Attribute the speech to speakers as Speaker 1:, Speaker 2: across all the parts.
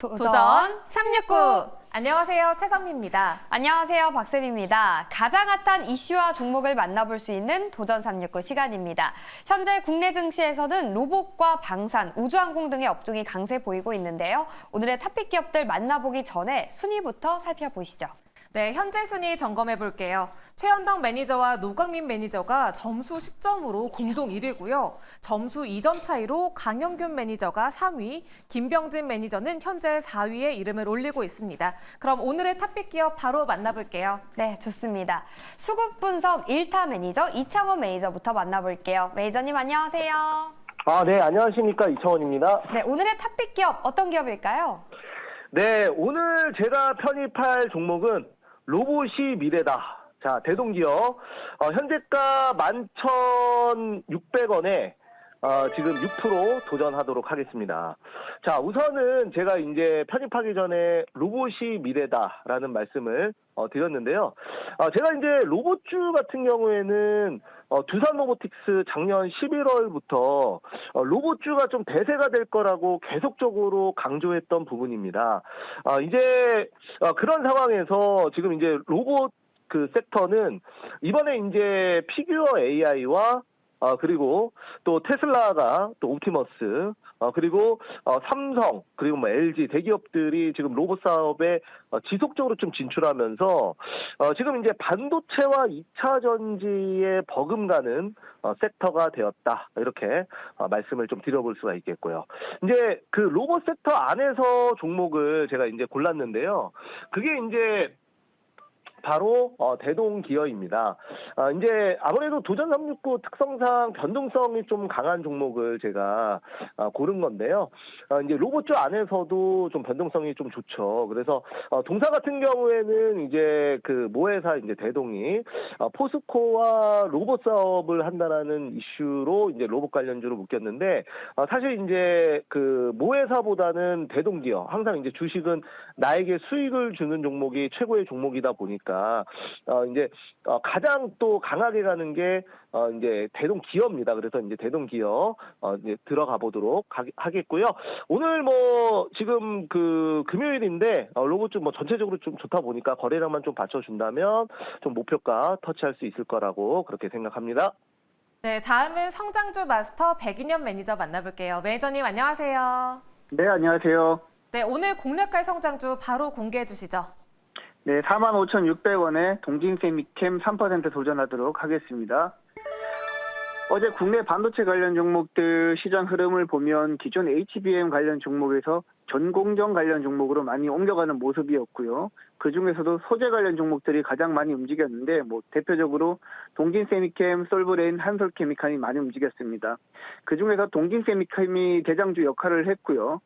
Speaker 1: 도전 369!
Speaker 2: 안녕하세요. 최선미입니다.
Speaker 1: 안녕하세요. 박쌤입니다. 가장 핫한 이슈와 종목을 만나볼 수 있는 도전 369 시간입니다. 현재 국내 증시에서는 로봇과 방산, 우주항공 등의 업종이 강세 보이고 있는데요. 오늘의 탑픽 기업들 만나보기 전에 순위부터 살펴보시죠.
Speaker 2: 네, 현재 순위 점검해 볼게요. 최현덕 매니저와 노광민 매니저가 점수 10점으로 공동 1위고요. 점수 2점 차이로 강영균 매니저가 3위, 김병진 매니저는 현재 4위에 이름을 올리고 있습니다. 그럼 오늘의 탑픽 기업 바로 만나볼게요.
Speaker 1: 네, 좋습니다. 수급 분석 1타 매니저 이창원 매니저부터 만나볼게요. 매니저님 안녕하세요.
Speaker 3: 네, 안녕하십니까. 이창원입니다.
Speaker 1: 네, 오늘의 탑픽 기업 어떤 기업일까요?
Speaker 3: 네, 오늘 제가 편입할 종목은 로봇이 미래다. 자, 대동기업. 현재가 11,600원에 지금 6% 도전하도록 하겠습니다. 자, 우선은 제가 이제 편입하기 전에 로봇이 미래다라는 말씀을 드렸는데요. 제가 이제 로봇주 같은 경우에는 두산 로보틱스 작년 11월부터 로봇주가 좀 대세가 될 거라고 계속적으로 강조했던 부분입니다. 이제 그런 상황에서 지금 이제 로봇 그 섹터는 이번에 이제 피규어 AI와 그리고 또 테슬라가 또 옵티머스, 그리고 삼성, 그리고 뭐 LG 대기업들이 지금 로봇 사업에 지속적으로 좀 진출하면서 지금 이제 반도체와 2차 전지에 버금가는 섹터가 되었다. 이렇게 말씀을 좀 드려볼 수가 있겠고요. 이제 그 로봇 섹터 안에서 종목을 제가 이제 골랐는데요. 그게 이제 바로 대동기업입니다. 이제 아무래도 도전 369 특성상 변동성이 좀 강한 종목을 제가 고른 건데요. 이제 로봇주 안에서도 좀 변동성이 좀 좋죠. 그래서 동사 같은 경우에는 이제 그 모회사 이제 대동이 포스코와 로봇 사업을 한다라는 이슈로 이제 로봇 관련주로 묶였는데 사실 이제 그 모회사보다는 대동기업 항상 이제 주식은 나에게 수익을 주는 종목이 최고의 종목이다 보니까 이제 가장 또 강하게 가는 게 이제 대동기업입니다. 그래서 이제 대동기업 이제 들어가 보도록 하겠고요. 오늘 뭐 지금 그 금요일인데 로봇주 뭐 전체적으로 좀 좋다 보니까 거래량만 좀 받쳐준다면 좀 목표가 터치할 수 있을 거라고 그렇게 생각합니다.
Speaker 2: 네, 다음은 성장주 마스터 백인현 매니저 만나볼게요. 매니저님 안녕하세요.
Speaker 4: 네, 안녕하세요.
Speaker 2: 네, 오늘 공략할 성장주 바로 공개해 주시죠.
Speaker 4: 네, 45,600원에 동진세미캠 3% 도전하도록 하겠습니다. 어제 국내 반도체 관련 종목들 시장 흐름을 보면 기존 HBM 관련 종목에서 전공정 관련 종목으로 많이 옮겨가는 모습이었고요. 그중에서도 소재 관련 종목들이 가장 많이 움직였는데 대표적으로 동진세미캠, 솔브레인, 한솔케미칼이 많이 움직였습니다. 그중에서 동진세미캠이 대장주 역할을 했고요.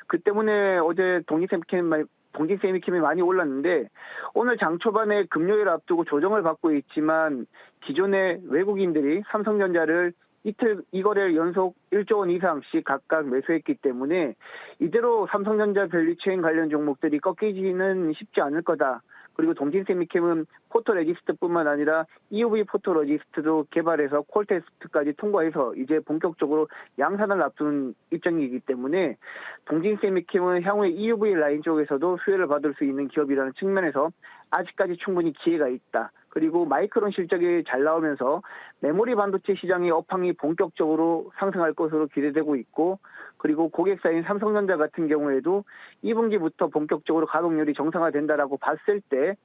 Speaker 4: 그 때문에 어제 동진세미캠이 많이 올랐는데 오늘 장 초반에 금요일 앞두고 조정을 받고 있지만 기존의 외국인들이 삼성전자를 이 거래를 연속 1조 원 이상씩 각각 매수했기 때문에 이대로 삼성전자 밸류체인 관련 종목들이 꺾이지는 쉽지 않을 거다. 그리고 동진세미캠은 포토레지스트뿐만 아니라 EUV 포토레지스트도 개발해서 콜 테스트까지 통과해서 이제 본격적으로 양산을 앞둔 입장이기 때문에 동진세미캠은 향후에 EUV 라인 쪽에서도 수혜를 받을 수 있는 기업이라는 측면에서 아직까지 충분히 기회가 있다. 그리고 마이크론 실적이 잘 나오면서 메모리 반도체 시장의 업황이 본격적으로 상승할 것으로 기대되고 있고 그리고 고객사인 삼성전자 같은 경우에도 2분기부터 본격적으로 가동률이 정상화된다라고 봤을 때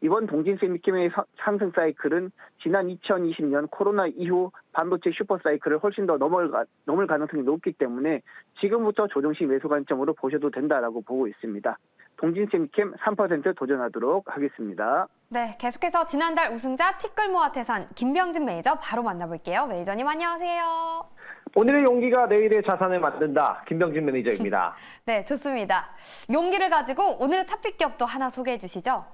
Speaker 4: 이번 동진세미캠의 상승 사이클은 지난 2020년 코로나 이후 반도체 슈퍼 사이클을 훨씬 더 넘을 가능성이 높기 때문에 지금부터 조정시 매수 관점으로 보셔도 된다라고 보고 있습니다. 동진세미캠 3% 도전하도록 하겠습니다.
Speaker 1: 네, 계속해서 지난달 우승자 티끌모아태산 김병진 매니저 바로 만나볼게요. 매니저님 안녕하세요.
Speaker 3: 오늘의 용기가 내일의 자산을 만든다. 김병진 매니저입니다.
Speaker 1: 네, 좋습니다. 용기를 가지고 오늘의 탑픽 기업도 하나 소개해 주시죠.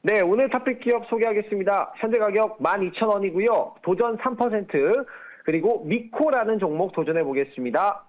Speaker 3: 네, 오늘 탑픽 기업 소개하겠습니다. 현재 가격 12,000원이고요. 도전 3%, 그리고 미코라는 종목 도전해 보겠습니다.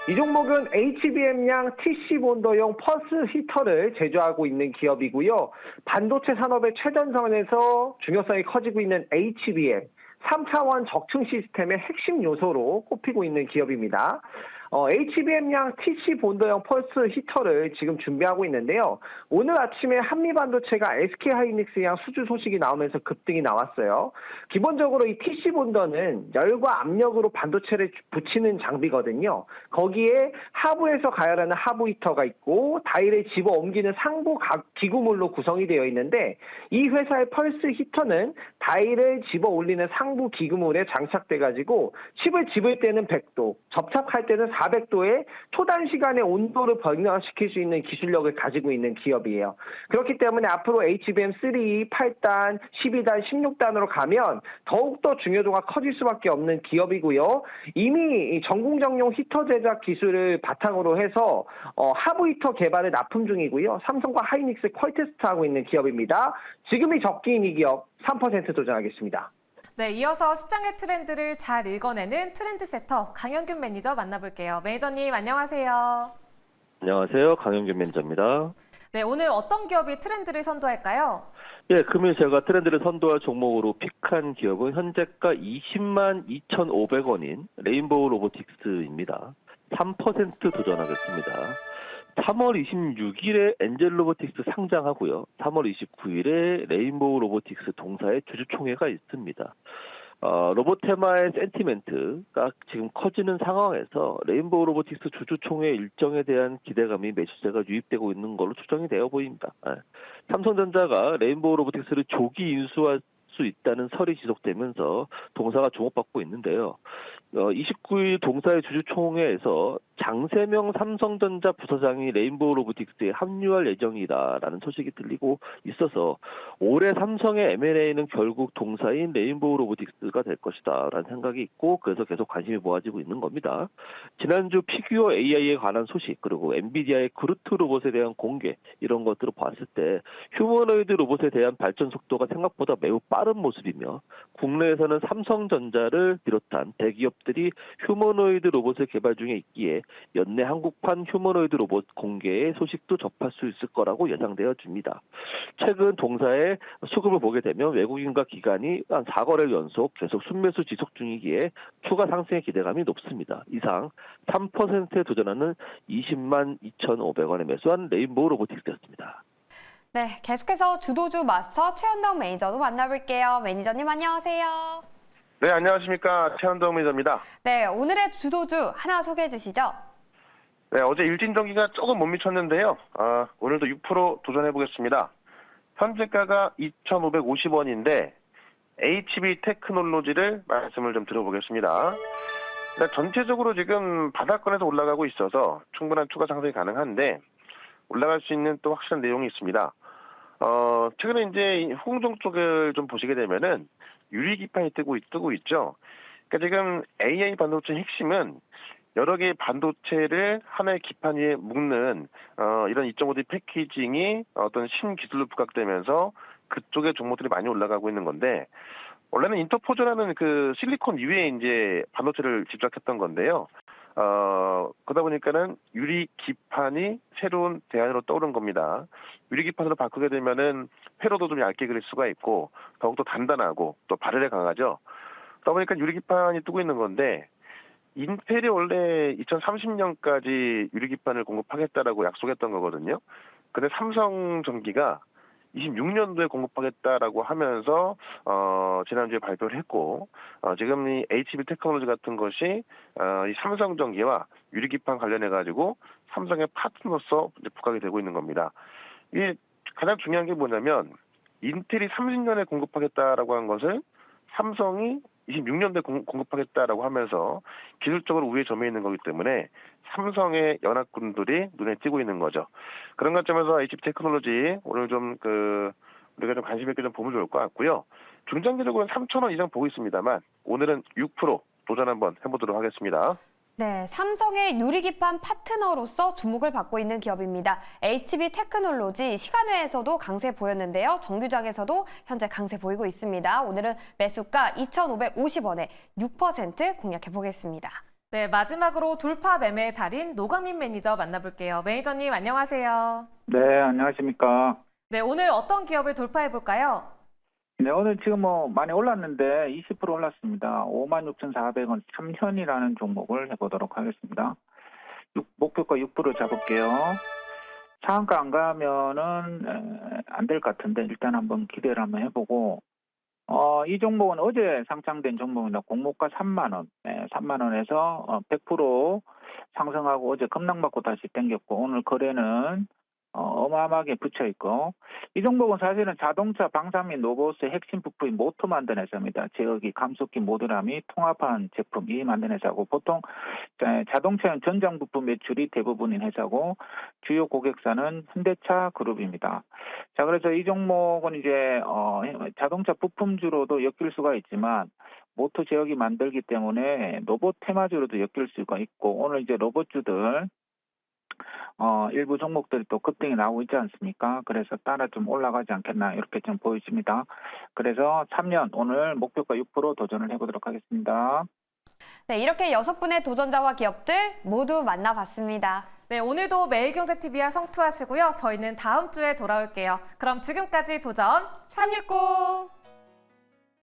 Speaker 3: 이 종목은 HBM량 TC 본더용 펄스 히터를 제조하고 있는 기업이고요. 반도체 산업의 최전선에서 중요성이 커지고 있는 HBM, 3차원 적층 시스템의 핵심 요소로 꼽히고 있는 기업입니다. HBM양 TC 본더형 펄스 히터를 지금 준비하고 있는데요. 오늘 아침에 한미반도체가 SK하이닉스양 수주 소식이 나오면서 급등이 나왔어요. 기본적으로 이 TC 본더는 열과 압력으로 반도체를 붙이는 장비거든요. 거기에 하부에서 가열하는 하부 히터가 있고 다이를 집어 옮기는 상부 기구물로 구성이 되어 있는데 이 회사의 펄스 히터는 다이를 집어 올리는 상부 기구물에 장착돼가지고 칩을 집을 때는 100도, 접착할 때는 400도의 초단시간에 온도를 변화시킬 수 있는 기술력을 가지고 있는 기업이에요. 그렇기 때문에 앞으로 HBM3, 8단, 12단, 16단으로 가면 더욱더 중요도가 커질 수밖에 없는 기업이고요. 이미 전공정용 히터 제작 기술을 바탕으로 해서 하부 히터 개발에 납품 중이고요. 삼성과 하이닉스 퀄테스트하고 있는 기업입니다. 지금이 적기인 이 기업 3% 도전하겠습니다.
Speaker 2: 네, 이어서 시장의 트렌드를 잘 읽어내는 트렌드 세터 강영균 매니저 만나볼게요. 매니저님 안녕하세요.
Speaker 5: 안녕하세요. 강영균 매니저입니다.
Speaker 2: 네, 오늘 어떤 기업이 트렌드를 선도할까요?
Speaker 5: 예, 금일 제가 트렌드를 선도할 종목으로 픽한 기업은 현재가 20만 2,500원인 레인보우 로보틱스입니다. 3% 도전하겠습니다. 3월 26일에 엔젤 로보틱스 상장하고요. 3월 29일에 레인보우 로보틱스 동사의 주주총회가 있습니다. 로봇 테마의 센티멘트가 지금 커지는 상황에서 레인보우 로보틱스 주주총회 일정에 대한 기대감이 매수세가 유입되고 있는 걸로 추정이 되어 보입니다. 삼성전자가 레인보우 로보틱스를 조기 인수할 수 있다는 설이 지속되면서 동사가 주목받고 있는데요. 29일 동사의 주주총회에서 장세명 삼성전자 부사장이 레인보우 로보틱스에 합류할 예정이다라는 소식이 들리고 있어서 올해 삼성의 M&A는 결국 동사인 레인보우 로보틱스가 될 것이다라는 생각이 있고 그래서 계속 관심이 모아지고 있는 겁니다. 지난주 피규어 AI에 관한 소식 그리고 엔비디아의 그루트 로봇에 대한 공개 이런 것들을 봤을 때 휴머노이드 로봇에 대한 발전 속도가 생각보다 매우 빠른 모습이며 국내에서는 삼성전자를 비롯한 대기업들이 휴머노이드 로봇을 개발 중에 있기에 연내 한국판 휴머노이드 로봇 공개의 소식도 접할 수 있을 거라고 예상되어 집니다. 최근 동사의 수급을 보게 되면 외국인과 기관이 한 4거래 연속 계속 순매수 지속 중이기에 추가 상승의 기대감이 높습니다. 이상 3%에 도전하는 20만 2,500원에 매수한 레인보우 로보틱스였습니다.
Speaker 1: 네, 계속해서 주도주 마스터 최현덕 매니저도 만나볼게요. 매니저님 안녕하세요.
Speaker 6: 네, 안녕하십니까. 최현덕 매니저입니다.
Speaker 1: 네, 오늘의 주도주 하나 소개해 주시죠.
Speaker 6: 네, 어제 일진전기가 조금 못 미쳤는데요. 오늘도 6% 도전해 보겠습니다. 현재가가 2,550원인데 HB 테크놀로지를 말씀을 좀 드려보겠습니다. 네, 전체적으로 지금 바닥권에서 올라가고 있어서 충분한 추가 상승이 가능한데 올라갈 수 있는 또 확실한 내용이 있습니다. 최근에 이제 홍종 쪽을 좀 보시게 되면은 유리기판이 뜨고 있죠. 그러니까 지금 AI 반도체 핵심은 여러 개의 반도체를 하나의 기판 위에 묶는 이런 2.5D 패키징이 어떤 신기술로 부각되면서 그쪽의 종목들이 많이 올라가고 있는 건데 원래는 인터포저라는 그 실리콘 위에 이제 반도체를 집착했던 건데요. 그러다 보니까는 유리기판이 새로운 대안으로 떠오른 겁니다. 유리기판으로 바꾸게 되면은 회로도 좀 얇게 그릴 수가 있고 더욱더 단단하고 또 발열에 강하죠. 그러다 보니까 유리기판이 뜨고 있는 건데 인텔이 원래 2030년까지 유리기판을 공급하겠다라고 약속했던 거거든요. 근데 삼성전기가 26년도에 공급하겠다라고 하면서 지난주에 발표를 했고 지금 이 HB 테크놀로지 같은 것이 이 삼성전기와 유리기판 관련해 가지고 삼성의 파트너로서 이제 부각이 되고 있는 겁니다. 이게 가장 중요한 게 뭐냐면 인텔이 30년에 공급하겠다라고 한 것을 삼성이 26년도에 공급하겠다라고 하면서 기술적으로 우위에 점해 있는 거기 때문에 삼성의 연합군들이 눈에 띄고 있는 거죠. 그런 관점에서 HB 테크놀로지 오늘 좀 우리가 좀 관심 있게 좀 보면 좋을 것 같고요. 중장기적으로는 3,000원 이상 보고 있습니다만 오늘은 6% 도전 한번 해보도록 하겠습니다.
Speaker 1: 네, 삼성의 유리기판 파트너로서 주목을 받고 있는 기업입니다. HB 테크놀로지 시간외에서도 강세 보였는데요. 정규장에서도 현재 강세 보이고 있습니다. 오늘은 매수가 2,550원에 6% 공략해 보겠습니다.
Speaker 2: 네, 마지막으로 돌파 매매의 달인 노광민 매니저 만나볼게요. 매니저님 안녕하세요.
Speaker 4: 네, 안녕하십니까.
Speaker 2: 네, 오늘 어떤 기업을 돌파해 볼까요?
Speaker 4: 네, 오늘 지금 많이 올랐는데 20% 올랐습니다. 56,400원 삼현이라는 종목을 해보도록 하겠습니다.
Speaker 7: 목표가 6% 잡을게요. 상한가 안 가면은 안 될 것 같은데 일단 한번 기대를 한번 해보고 이 종목은 어제 상장된 종목입니다. 공모가 3만 원, 3만 원에서 100% 상승하고 어제 급락받고 다시 땡겼고 오늘 거래는 어마어마하게 붙여 있고 이 종목은 사실은 자동차, 방산 및 로봇의 핵심 부품인 모터 만드는 회사입니다. 제어기, 감속기, 모듈함이 통합한 제품이 만드는 회사고 보통 자동차용 전장 부품 매출이 대부분인 회사고 주요 고객사는 현대차 그룹입니다. 자, 그래서 이 종목은 이제 자동차 부품주로도 엮일 수가 있지만 모터 제어기 만들기 때문에 로봇 테마주로도 엮일 수가 있고 오늘 이제 로봇주들 일부 종목들이 또 급등이 나오고 있지 않습니까? 그래서 따라 좀 올라가지 않겠나 이렇게 좀 보여집니다. 그래서 3년 오늘 목표가 6% 도전을 해보도록 하겠습니다.
Speaker 1: 네, 이렇게 6분의 도전자와 기업들 모두 만나봤습니다.
Speaker 2: 네, 오늘도 매일경제TV와 성투하시고요. 저희는 다음 주에 돌아올게요. 그럼 지금까지 도전
Speaker 1: 369!